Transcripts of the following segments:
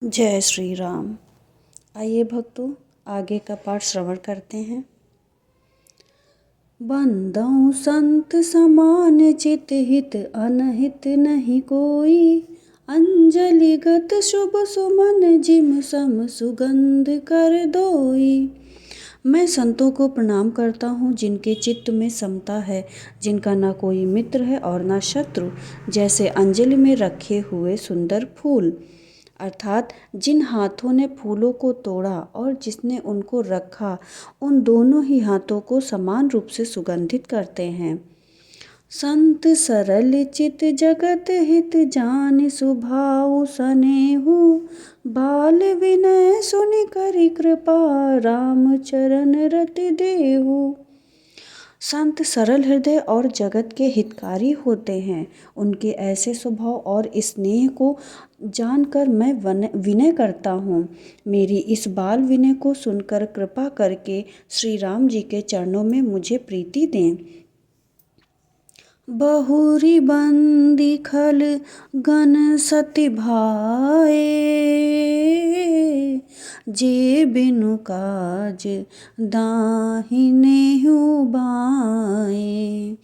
जय श्री राम। आइए भक्तों, आगे का पाठ श्रवण करते हैं। बंदौ संत समान चित हित अनहित नहीं कोई, अंजलिगत शुभ सुमन जिम सम सुगंध कर दोई। मैं संतों को प्रणाम करता हूँ जिनके चित्त में समता है, जिनका ना कोई मित्र है और ना शत्रु, जैसे अंजलि में रखे हुए सुंदर फूल। अर्थात जिन हाथों ने फूलों को तोड़ा और जिसने उनको रखा, उन दोनों ही हाथों को समान रूप से सुगंधित करते हैं। संत सरल चित जगत हित जान सुभाऊ सनेहु, बाल विनय सुनि करि कृपा राम चरण रति देहु। संत सरल हृदय और जगत के हितकारी होते हैं। उनके ऐसे स्वभाव और स्नेह को जानकर मैं विनय करता हूँ। मेरी इस बाल विनय को सुनकर कृपा करके श्री राम जी के चरणों में मुझे प्रीति दें। बहुरी बंदी खल गन सति भाए, जे बिनु काज दाहिने बाए।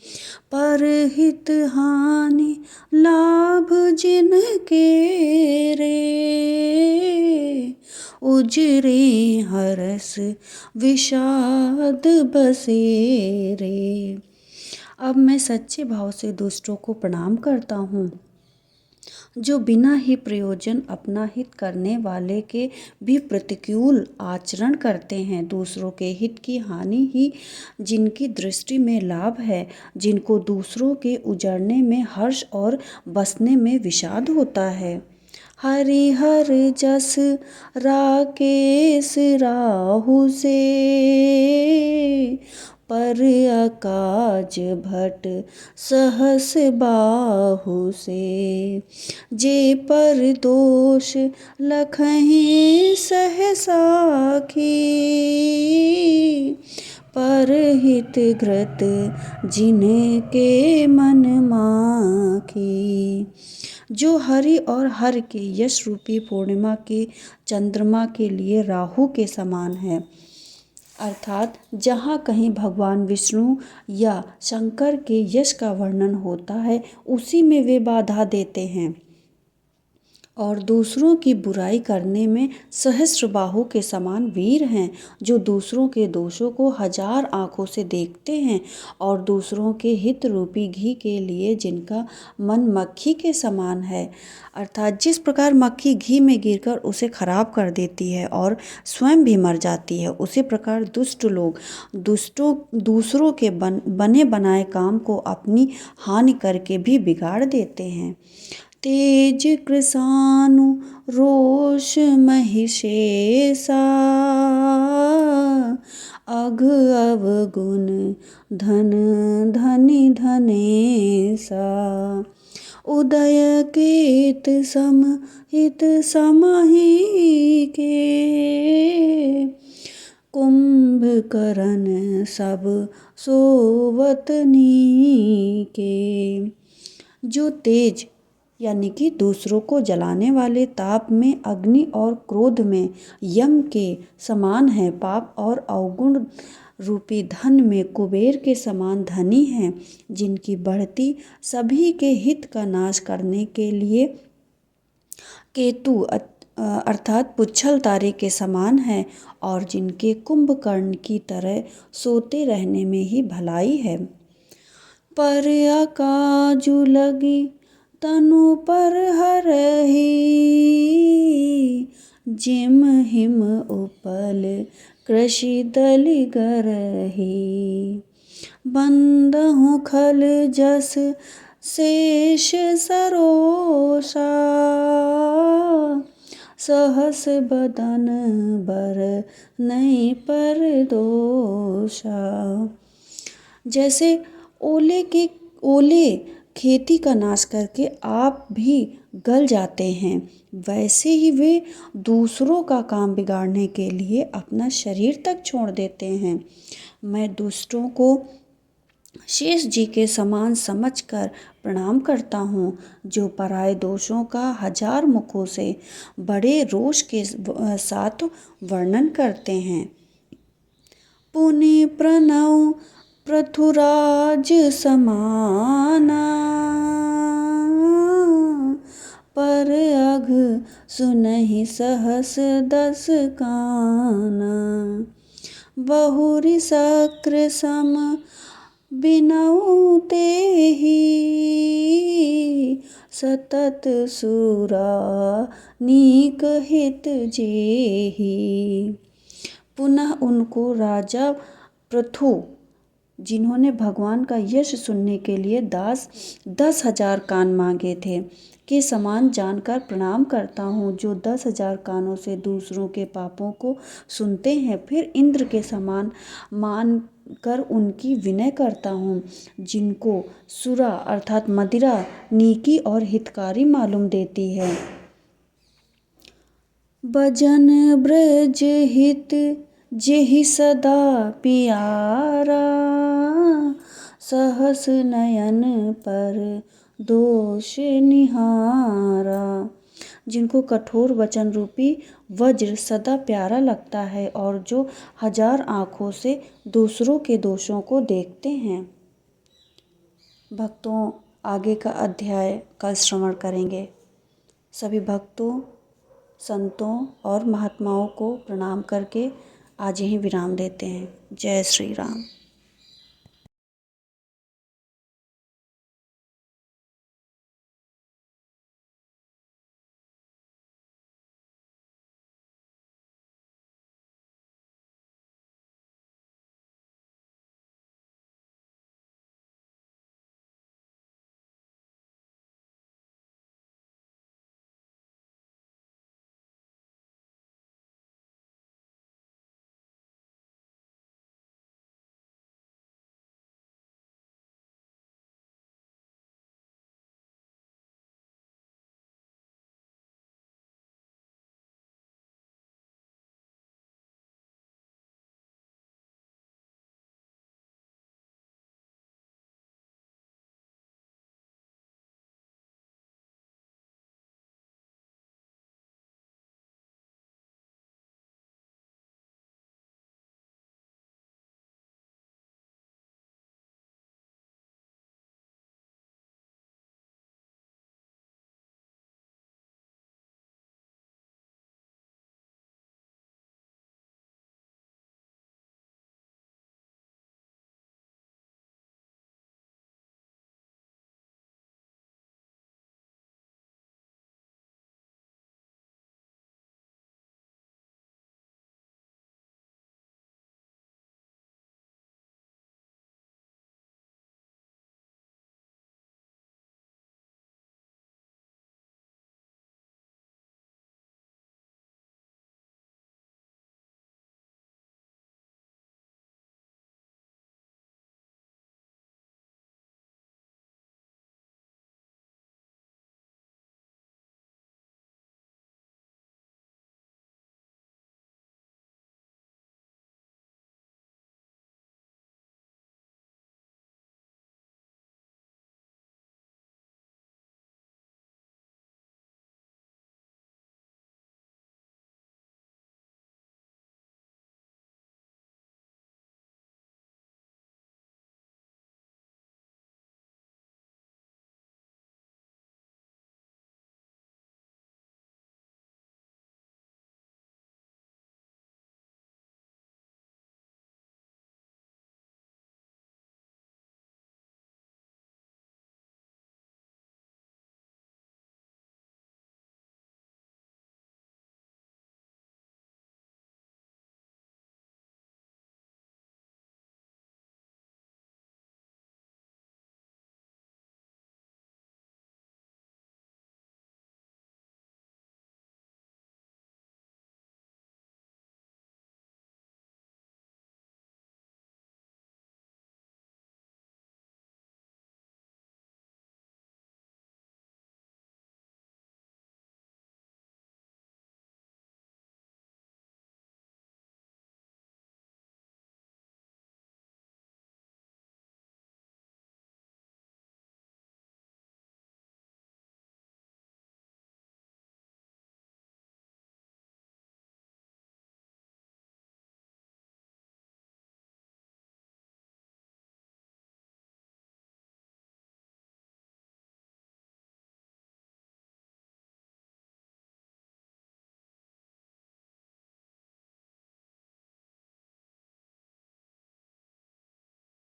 पर हित हानि लाभ जिनके रे, उजरे हरस विषाद बसेरे। अब मैं सच्चे भाव से दुष्टों को प्रणाम करता हूँ, जो बिना ही प्रयोजन अपना हित करने वाले के भी प्रतिकूल आचरण करते हैं। दूसरों के हित की हानि ही जिनकी दृष्टि में लाभ है, जिनको दूसरों के उजड़ने में हर्ष और बसने में विषाद होता है। हरिहर जस राकेश राहु से, पर अकाज भट सहस बाहु से। जे पर दोष लखहि सहसाखी, पर हित घृत जिनके मन माखी। जो हरि और हर के यश रूपी पूर्णिमा के चंद्रमा के लिए राहु के समान है, अर्थात जहाँ कहीं भगवान विष्णु या शंकर के यश का वर्णन होता है, उसी में वे बाधा देते हैं। और दूसरों की बुराई करने में सहस्त्रबाहु के समान वीर हैं, जो दूसरों के दोषों को हजार आँखों से देखते हैं और दूसरों के हित रूपी घी के लिए जिनका मन मक्खी के समान है। अर्थात जिस प्रकार मक्खी घी में गिरकर उसे खराब कर देती है और स्वयं भी मर जाती है, उसी प्रकार दुष्ट लोग दूसरों के बने बनाए काम को अपनी हानि करके भी बिगाड़ देते हैं। तेज कृसानु रोष महिषेसा, अघ अवगुण धन धनि धनेसा। उदय केत सम हित समहि के, कुंभकर्ण सब सोवत नीके। जो तेज यानी कि दूसरों को जलाने वाले ताप में अग्नि और क्रोध में यम के समान है, पाप और अवगुण रूपी धन में कुबेर के समान धनी हैं, जिनकी बढ़ती सभी के हित का नाश करने के लिए केतु अर्थात पुच्छल तारे के समान है, और जिनके कुंभकर्ण की तरह सोते रहने में ही भलाई है। पर अकाजु लगी तनु पर हरहि, जिम हिम उपल कृषि दलि गरहि। बंदहु खल जस शेष सरोषा, सहस बदन बर नहीं पर दोषा। जैसे ओले खेती का नाश करके आप भी गल जाते हैं, वैसे ही वे दूसरों का काम बिगाड़ने के लिए अपना शरीर तक छोड़ देते हैं। मैं दुष्टों को शेष जी के समान समझकर प्रणाम करता हूँ, जो पराये दोषों का 1000 मुखों से बड़े रोष के साथ वर्णन करते हैं। पुनि प्रणव पृथुराज समाना, पर अघ सुनहि सहस 10 काना। बहुरि शक्र सम बिनऊ तेहि, सतत सुरा नीक हित जेहि। पुनः उनको राजा पृथु, जिन्होंने भगवान का यश सुनने के लिए 10,000 कान मांगे थे, के समान जानकर प्रणाम करता हूँ, जो 10,000 कानों से दूसरों के पापों को सुनते हैं। फिर इंद्र के समान मान कर उनकी विनय करता हूँ, जिनको सुरा अर्थात मदिरा नीकी और हितकारी मालूम देती है। भजन ब्रज हित जेहि सदा पियारा, सहस नयन पर दोष निहारा। जिनको कठोर वचन रूपी वज्र सदा प्यारा लगता है और जो 1000 आँखों से दूसरों के दोषों को देखते हैं। भक्तों, आगे का अध्याय कल श्रवण करेंगे। सभी भक्तों, संतों और महात्माओं को प्रणाम करके आज यहीं विराम देते हैं। जय श्री राम।